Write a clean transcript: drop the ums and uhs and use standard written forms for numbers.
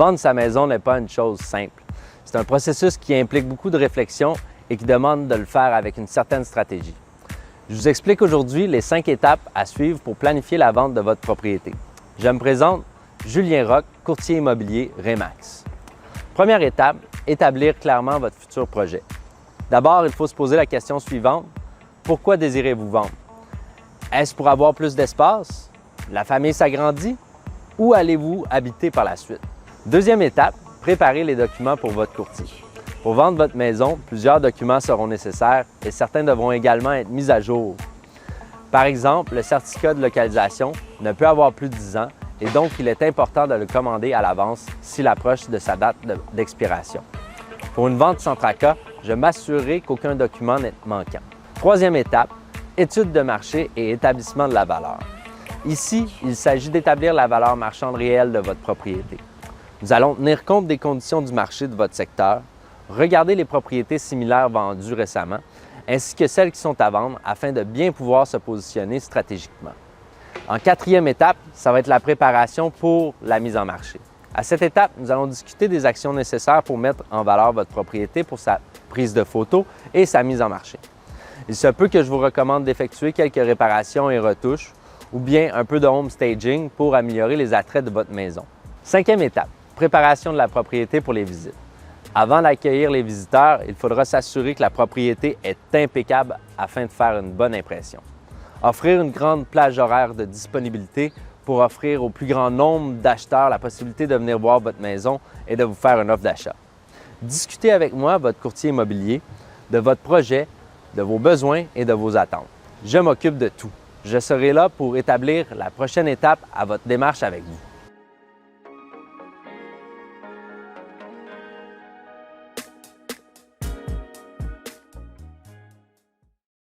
Vendre sa maison n'est pas une chose simple. C'est un processus qui implique beaucoup de réflexion et qui demande de le faire avec une certaine stratégie. Je vous explique aujourd'hui les 5 étapes à suivre pour planifier la vente de votre propriété. Je me présente, Julien Roch, courtier immobilier Remax. Première étape, établir clairement votre futur projet. D'abord, il faut se poser la question suivante. Pourquoi désirez-vous vendre? Est-ce pour avoir plus d'espace? La famille s'agrandit? Où allez-vous habiter par la suite? Deuxième étape, préparer les documents pour votre courtier. Pour vendre votre maison, plusieurs documents seront nécessaires et certains devront également être mis à jour. Par exemple, le certificat de localisation ne peut avoir plus de 10 ans et donc il est important de le commander à l'avance s'il approche de sa date d'expiration. Pour une vente sans tracas, je m'assurerai qu'aucun document n'est manquant. Troisième étape, étude de marché et établissement de la valeur. Ici, il s'agit d'établir la valeur marchande réelle de votre propriété. Nous allons tenir compte des conditions du marché de votre secteur, regarder les propriétés similaires vendues récemment, ainsi que celles qui sont à vendre afin de bien pouvoir se positionner stratégiquement. En quatrième étape, ça va être la préparation pour la mise en marché. À cette étape, nous allons discuter des actions nécessaires pour mettre en valeur votre propriété pour sa prise de photos et sa mise en marché. Il se peut que je vous recommande d'effectuer quelques réparations et retouches ou bien un peu de home staging pour améliorer les attraits de votre maison. Cinquième étape, préparation de la propriété pour les visites. Avant d'accueillir les visiteurs, il faudra s'assurer que la propriété est impeccable afin de faire une bonne impression. Offrir une grande plage horaire de disponibilité pour offrir au plus grand nombre d'acheteurs la possibilité de venir voir votre maison et de vous faire une offre d'achat. Discutez avec moi, votre courtier immobilier, de votre projet, de vos besoins et de vos attentes. Je m'occupe de tout. Je serai là pour établir la prochaine étape à votre démarche avec vous.